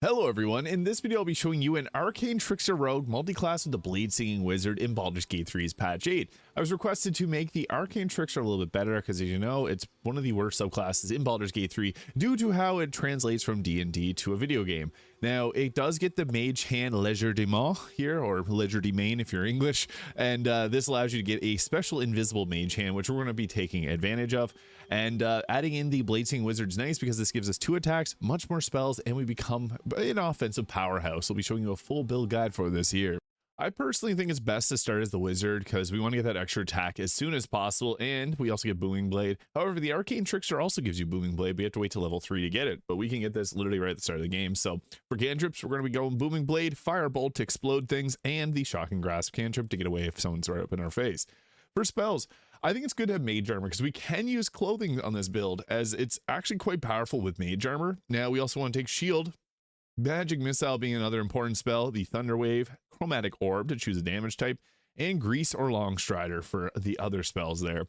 Hello everyone, in this video I'll be showing you an Arcane Trickster Rogue multi-class with the Bladesinigng Wizard in Baldur's Gate 3's patch 8. I was requested to make the Arcane Trickster a little bit better because, as you know, it's one of the worst subclasses in Baldur's Gate 3 due to how it translates from D&D to a video game. Now, it does get the Mage Hand Legerdemain here, or Legerdemain if you're English, and this allows you to get a special invisible Mage Hand, which we're going to be taking advantage of. And adding in the Bladesinigng Wizard's nice because this gives us 2 attacks, much more spells, and we become an offensive powerhouse. I'll be showing you a full build guide for this here. I personally think it's best to start as the Wizard because we want to get that extra attack as soon as possible, and we also get Booming Blade. However, the Arcane Trickster also gives you Booming Blade, but you have to wait till level 3 to get it, but we can get this literally right at the start of the game. So for cantrips, we're going to be going Booming Blade, Firebolt to explode things, and the Shocking Grasp cantrip to get away if someone's right up in our face. For spells, I think it's good to have Mage Armor because we can use clothing on this build as it's actually quite powerful with Mage Armor. Now we also want to take Shield, Magic Missile being another important spell, the Thunder Wave, Chromatic Orb to choose a damage type, and Grease or Long Strider for the other spells there.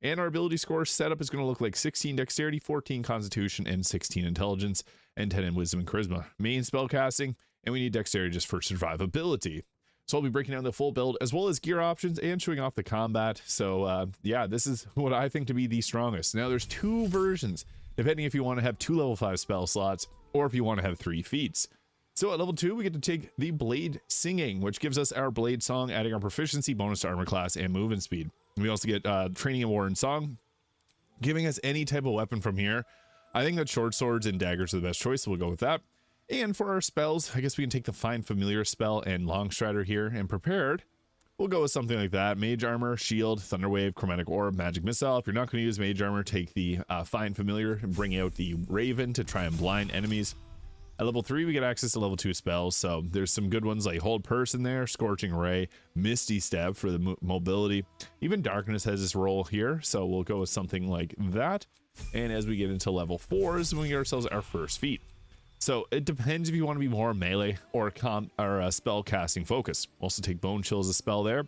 And our ability score setup is going to look like 16 Dexterity, 14 Constitution, and 16 Intelligence, and 10 in Wisdom and Charisma. Main spell casting, and we need Dexterity just for survivability. So I'll be breaking down the full build as well as gear options and showing off the combat. So yeah, this is what I think to be the strongest. Now there's 2 versions, depending if you want to have 2 level 5 spell slots or if you want to have 3 feats. So at level 2, we get to take the Bladesinging, which gives us our Blade Song, adding our proficiency bonus to armor class and movement speed. We also get Training in War and Song, giving us any type of weapon from here. I think that short swords and daggers are the best choice, so we'll go with that. And for our spells, I guess we can take the Find Familiar spell and Long Strider here, and Prepared, we'll go with something like that. Mage Armor, Shield, Thunder Wave, Chromatic Orb, Magic Missile. If you're not going to use Mage Armor, take the Find Familiar and bring out the Raven to try and blind enemies. At level 3, we get access to level 2 spells, so there's some good ones like Hold Person there, Scorching Ray, Misty Step for the mobility. Even Darkness has this role here, so we'll go with something like that. And as we get into level 4 is when we get ourselves our first feat. So it depends if you want to be more melee or spell casting focus. We'll also take Bone Chill as a spell there,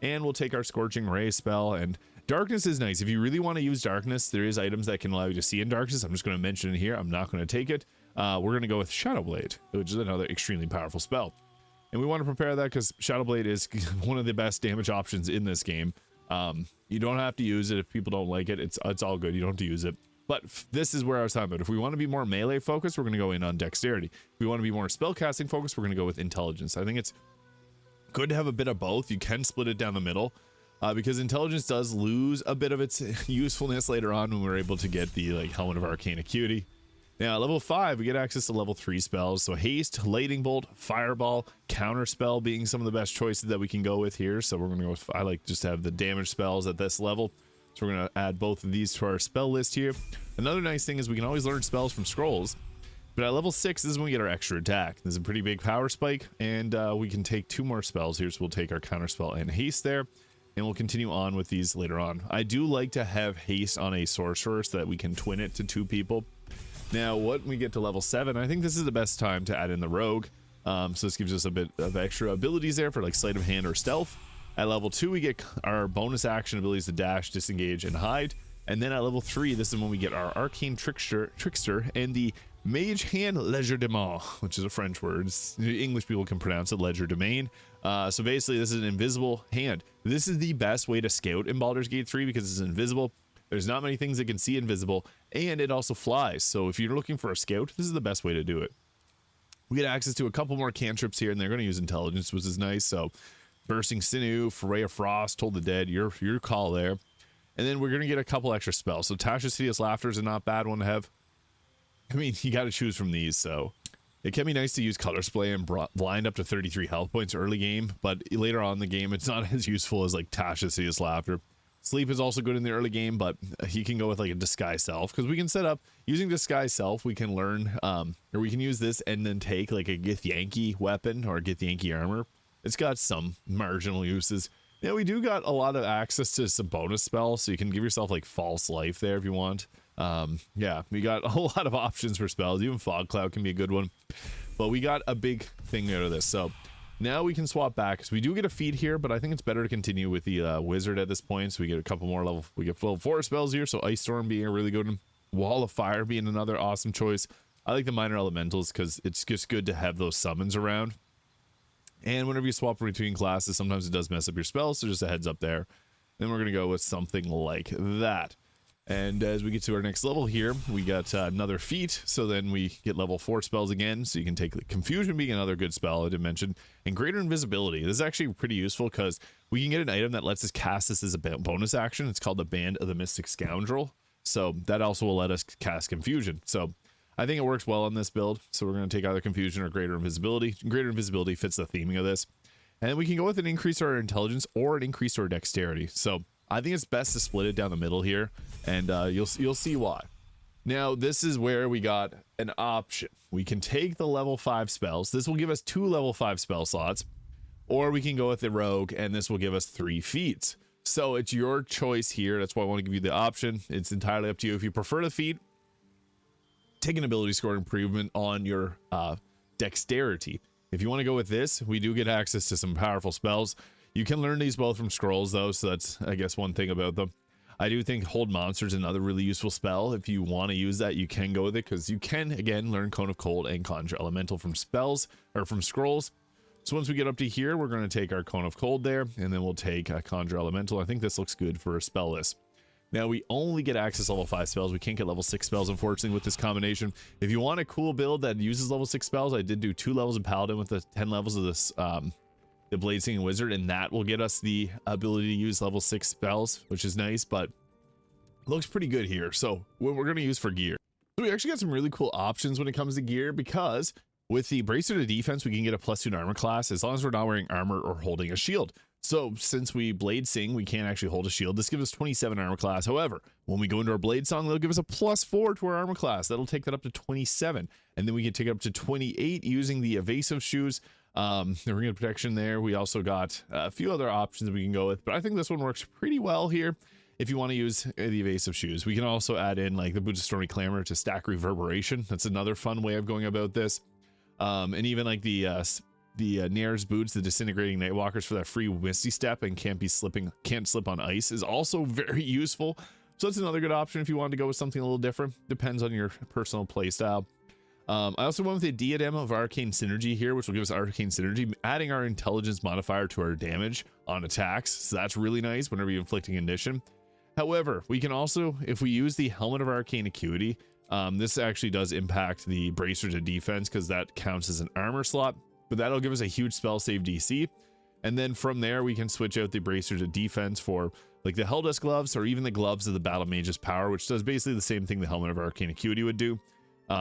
and we'll take our Scorching Ray spell. And Darkness is nice. If you really want to use Darkness, there is items that can allow you to see in darkness. I'm just going to mention it here. I'm not going to take it. We're going to go with Shadow Blade, which is another extremely powerful spell. And we want to prepare that because Shadow Blade is one of the best damage options in this game. You don't have to use it if people don't like it. It's all good. You don't have to use it. But this is where I was talking about. If we want to be more melee focused, we're going to go in on Dexterity. If we want to be more spell casting focused, we're going to go with Intelligence. I think it's good to have a bit of both. You can split it down the middle because Intelligence does lose a bit of its usefulness later on when we're able to get the Helmet of Arcane Acuity. Now at level 5, we get access to level 3 spells. So Haste, Lightning Bolt, Fireball, Counter Spell being some of the best choices that we can go with here. So we're going to go with, I like just to have the damage spells at this level. So we're going to add both of these to our spell list here. Another nice thing is we can always learn spells from scrolls. But at level 6, this is when we get our extra attack. There's a pretty big power spike, and we can take 2 more spells here. So we'll take our Counter Spell and Haste there, and we'll continue on with these later on. I do like to have Haste on a Sorcerer so that we can twin it to 2 people. Now, when we get to level 7, I think this is the best time to add in the Rogue. So this gives us a bit of extra abilities there for like Sleight of Hand or Stealth. At level 2, we get our bonus action abilities to Dash, Disengage, and Hide. And then at level 3, this is when we get our Arcane Trickster and the Mage Hand Legerdemain, which is a French word. English people can pronounce it Legerdemain. So basically, this is an invisible hand. This is the best way to scout in Baldur's Gate 3 because it's invisible. There's not many things that can see invisible, and it also flies. So if you're looking for a scout, this is the best way to do it. We get access to a couple more cantrips here, and they're going to use Intelligence, which is nice. So Bursting Sinew, Ray of Frost, Toll the Dead, your call there. And then we're going to get a couple extra spells. So Tasha's Hideous Laughter is a not bad one to have. I mean, you got to choose from these, so it can be nice to use Color Splay and blind up to 33 health points early game, but later on in the game, it's not as useful as like Tasha's Hideous Laughter. Sleep is also good in the early game, but you can go with like a Disguise Self because we can set up using Disguise Self. We can learn, or we can use this and then take like a Githyanki weapon or Githyanki armor. It's got some marginal uses. Yeah, we do got a lot of access to some bonus spells, so you can give yourself like False Life there if you want. Yeah, we got a lot of options for spells. Even Fog Cloud can be a good one, but we got a big thing out of this. So now we can swap back because we do get a feat here, but I think it's better to continue with the Wizard at this point. So we get a couple more level 4 spells here. So Ice Storm being a really good one, Wall of Fire being another awesome choice, I like the minor elementals because it's just good to have those summons around. And whenever you swap between classes, sometimes it does mess up your spells, so just a heads up there. Then we're going to go with something like that. And as we get to our next level here, we got another feat. So then we get level 4 spells again. So you can take Confusion being another good spell I did mention. And Greater Invisibility. This is actually pretty useful because we can get an item that lets us cast this as a bonus action. It's called the Band of the Mystic Scoundrel. So that also will let us cast Confusion. So I think it works well on this build. So we're going to take either Confusion or Greater Invisibility. Greater Invisibility fits the theming of this. And then we can go with an increase to our intelligence or an increase to our dexterity. So I think it's best to split it down the middle here, and you'll see why. Now, this is where we got an option. We can take the level 5 spells. This will give us 2 level 5 spell slots, or we can go with the rogue, and this will give us 3 feats. So it's your choice here. That's why I want to give you the option. It's entirely up to you. If you prefer the feat, take an ability score improvement on your dexterity. If you want to go with this, we do get access to some powerful spells. You can learn these both from scrolls though, so that's, I guess, one thing about them. I do think Hold Monster is another really useful spell. If you want to use that, you can go with it, because you can, again, learn Cone of Cold and Conjure Elemental from spells, or from scrolls. So once we get up to here, we're going to take our Cone of Cold there, and then we'll take a Conjure Elemental. I think this looks good for a spell list. Now, we only get access to level 5 spells. We can't get level 6 spells, unfortunately, with this combination. If you want a cool build that uses level 6 spells, I did do 2 levels of Paladin with the 10 levels of this, the Bladesinging Wizard, and that will get us the ability to use level 6 spells, which is nice, but looks pretty good here. So what we're going to use for gear. So we actually got some really cool options when it comes to gear, because with the Bracelet of Defense, we can get a +2 armor class as long as we're not wearing armor or holding a shield. So since we blade sing, we can't actually hold a shield. This gives us 27 armor class. However, when we go into our blade song, they'll give us a +4 to our armor class. That'll take that up to 27. And then we can take it up to 28 using the evasive shoes. The ring of protection there. We also got a few other options we can go with, but I think this one works pretty well here if you want to use the evasive shoes. We can also add in like the boots of stormy clamor to stack reverberation. That's another fun way of going about this. And even like the Nair's boots, the disintegrating nightwalkers, for that free misty step and can't slip on ice, is also very useful. So that's another good option if you want to go with something a little different. Depends on your personal play style. I also went with the Diadem of Arcane Synergy here, which will give us Arcane Synergy, adding our intelligence modifier to our damage on attacks. So that's really nice whenever you're inflicting condition. However, we can also, if we use the Helmet of Arcane Acuity, this actually does impact the Bracer to Defense, because that counts as an armor slot, but that'll give us a huge spell save DC. And then from there, we can switch out the Bracer to Defense for like the Helldusk gloves, or even the gloves of the Battle Mage's Power, which does basically the same thing the Helmet of Arcane Acuity would do.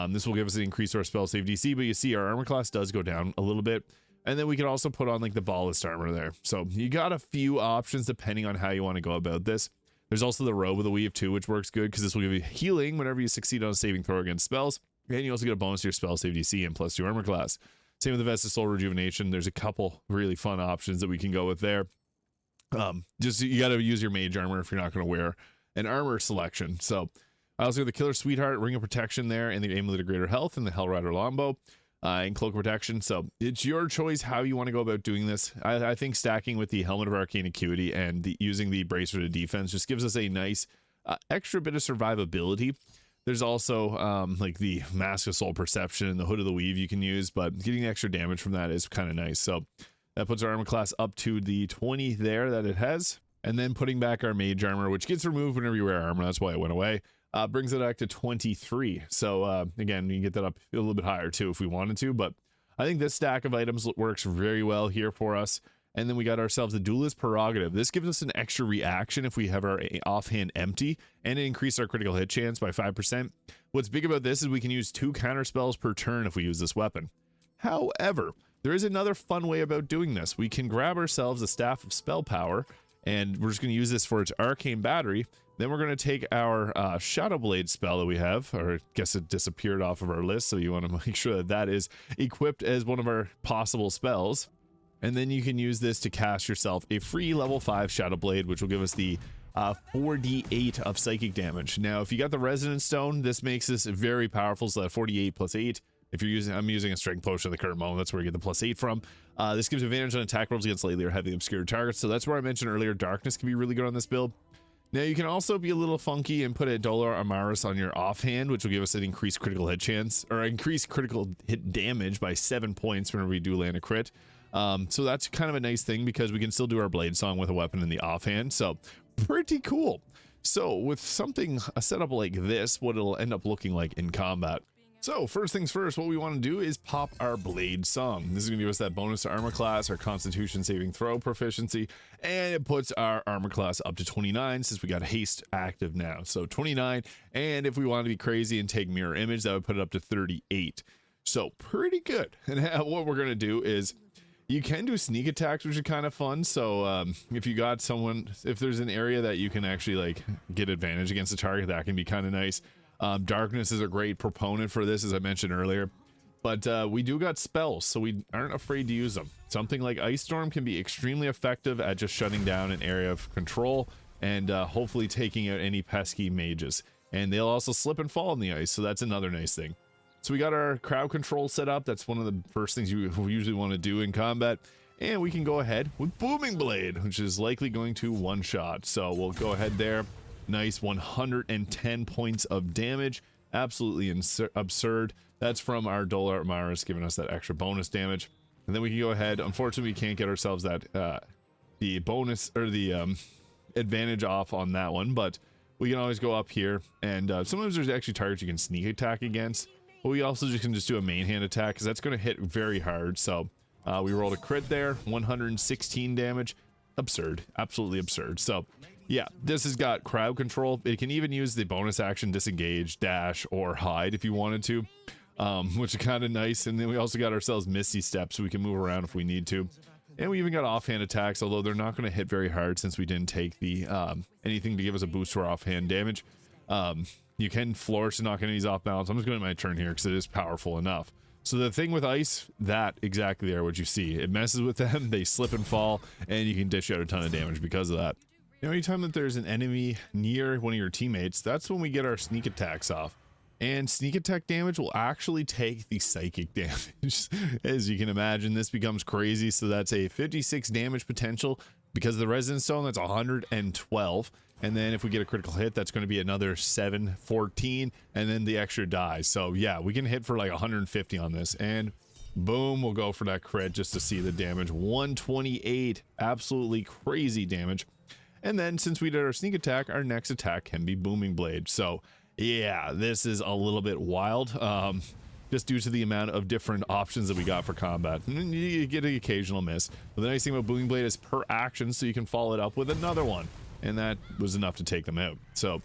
This will give us an increase to our spell save DC, but you see our armor class does go down a little bit. And then we can also put on like the Ballast armor there. So you got a few options depending on how you want to go about this. There's also the Robe with the Weave too, which works good because this will give you healing whenever you succeed on a saving throw against spells. And you also get a bonus to your spell save DC and +2 armor class. Same with the Vest of Soul Rejuvenation. There's a couple really fun options that we can go with there. Just you got to use your mage armor if you're not going to wear an armor selection. So I also got the Killer Sweetheart, Ring of Protection there, and the Amulet of Greater Health, and the Hellrider Longbow, and Cloak of Protection. So it's your choice how you want to go about doing this. I think stacking with the Helmet of Arcane Acuity and using the Bracer to Defense just gives us a nice extra bit of survivability. There's also like the Mask of Soul Perception and the Hood of the Weave you can use, but getting extra damage from that is kind of nice. So that puts our armor class up to the 20 there that it has. And then putting back our mage armor, which gets removed whenever you wear armor. That's why it went away. Brings it back to 23. So again, you can get that up a little bit higher too if we wanted to, but I think this stack of items works very well here for us. And then we got ourselves a Duelist Prerogative. This gives us an extra reaction if we have our offhand empty, and it increases our critical hit chance by 5%. What's big about this is we can use 2 counter spells per turn if we use this weapon. However, there is another fun way about doing this. We can grab ourselves a Staff of Spell Power, and we're just going to use this for its Arcane Battery. Then we're going to take our Shadow Blade spell that we have, or I guess it disappeared off of our list, so you want to make sure that that is equipped as one of our possible spells. And then you can use this to cast yourself a free level 5 Shadow Blade, which will give us the 4d8 of psychic damage. Now, if you got the Resonance Stone, this makes this very powerful, so that 48 plus 8. If you're using, I'm using a Strength Potion at the current moment, that's where you get the +8 from. This gives advantage on attack rolls against lightly or heavily obscured targets, so that's where I mentioned earlier, Darkness can be really good on this build. Now you can also be a little funky and put a Dollar Amaris on your offhand, which will give us an increased critical hit chance, or increased critical hit damage by 7 points whenever we do land a crit. So that's kind of a nice thing because we can still do our blade song with a weapon in the offhand. So pretty cool. So with something, a setup like this, what it'll end up looking like in combat. So first things first, what we want to do is pop our blade song. This is going to give us that bonus to armor class, our constitution saving throw proficiency, and it puts our armor class up to 29 since we got haste active now. So 29, and if we want to be crazy and take mirror image, that would put it up to 38. So pretty good. And what we're going to do is you can do sneak attacks, which is kind of fun. So if you got someone, if there's an area that you can actually like get advantage against the target, that can be kind of nice. Darkness is a great proponent for this, as I mentioned earlier, but we do got spells, so we aren't afraid to use them. Something like Ice Storm can be extremely effective at just shutting down an area of control and hopefully taking out any pesky mages. And they'll also slip and fall in the ice, so that's another nice thing. So we got our crowd control set up. That's one of the first things you usually want to do in combat. And we can go ahead with Booming Blade, which is likely going to one-shot. So we'll go ahead there. Nice 110 points of damage. Absolutely absurd. That's from our Dollar Maris giving us that extra bonus damage. And then we can go ahead. Unfortunately, we can't get ourselves that the bonus or the advantage off on that one, but we can always go up here. And sometimes there's actually targets you can sneak attack against. But we also can just do a main hand attack because that's going to hit very hard. So we rolled a crit there, 116 damage. Absurd. Absolutely absurd. So yeah, this has got crowd control. It can even use the bonus action disengage, dash, or hide if you wanted to, which is kind of nice. And then we also got ourselves Misty Step, so we can move around if we need to. And we even got offhand attacks, although they're not going to hit very hard since we didn't take the anything to give us a boost to our offhand damage. You can flourish to knock enemies off balance. I'm just going to my turn here because it is powerful enough. So the thing with ice, that exactly there, what you see, it messes with them, they slip and fall, and you can dish out a ton of damage because of that. You know, anytime that there's an enemy near one of your teammates, that's when we get our sneak attacks off. And sneak attack damage will actually take the psychic damage. As you can imagine, this becomes crazy. So that's a 56 damage potential. Because of the resonance stone, that's 112. And then if we get a critical hit, that's going to be another 714. And then the extra dies. So yeah, we can hit for like 150 on this. And boom, we'll go for that crit just to see the damage. 128. Absolutely crazy damage. And then since we did our sneak attack, our next attack can be Booming Blade. So yeah, this is a little bit wild, just due to the amount of different options that we got for combat. And you get an occasional miss. But the nice thing about Booming Blade is per action, so you can follow it up with another one. And that was enough to take them out. So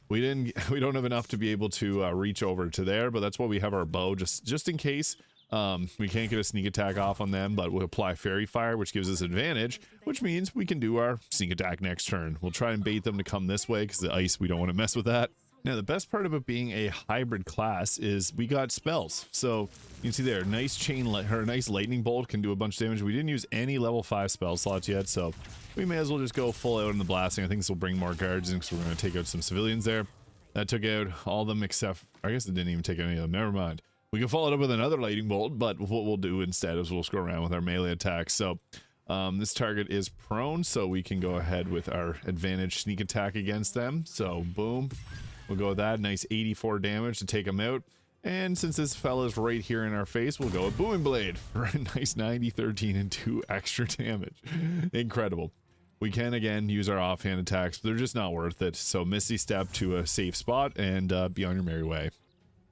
we don't have enough to be able to reach over to there, but that's why we have our bow, just in case. We can't get a sneak attack off on them, but we'll apply Fairy Fire, which gives us advantage, which means we can do our sneak attack next turn. We'll try and bait them to come this way because the ice, we don't want to mess with that. Now, the best part about being a hybrid class is we got spells. So you can see there, nice nice lightning bolt can do a bunch of damage. We didn't use any level 5 spell slots yet, so we may as well just go full out in the blasting. I think this will bring more guards in because we're going to take out some civilians there. That took out all of them except, I guess it didn't even take out any of them. Never mind. We can follow it up with another lightning bolt, but what we'll do instead is we'll just go around with our melee attacks. So this target is prone, so we can go ahead with our advantage sneak attack against them. So boom, we'll go with that. Nice 84 damage to take them out. And since this fella's right here in our face, we'll go with Booming Blade for a nice 90, 13, and 2 extra damage. Incredible. We can again use our offhand attacks, but they're just not worth it. So Misty Step to a safe spot and be on your merry way.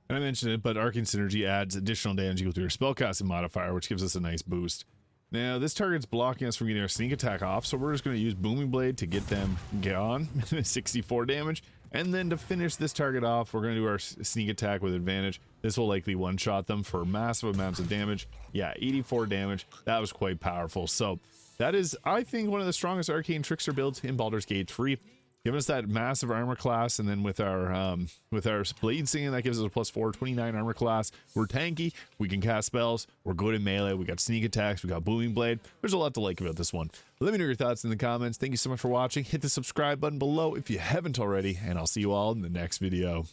And I mentioned it, but Arcane Synergy adds additional damage equal to your spellcasting modifier, which gives us a nice boost. Now, this target's blocking us from getting our sneak attack off, so we're just going to use Booming Blade to get them gone, 64 damage. And then to finish this target off, we're going to do our sneak attack with advantage. This will likely one-shot them for massive amounts of damage. Yeah, 84 damage. That was quite powerful. So that is, I think, one of the strongest Arcane Trickster builds in Baldur's Gate 3. Giving us that massive armor class, and then with our Bladesinging, that gives us a +4, 29 armor class. We're tanky, we can cast spells, we're good in melee, we got sneak attacks, we got Booming Blade. There's a lot to like about this one. Let me know your thoughts in the comments. Thank you so much for watching. Hit the subscribe button below if you haven't already, and I'll see you all in the next video.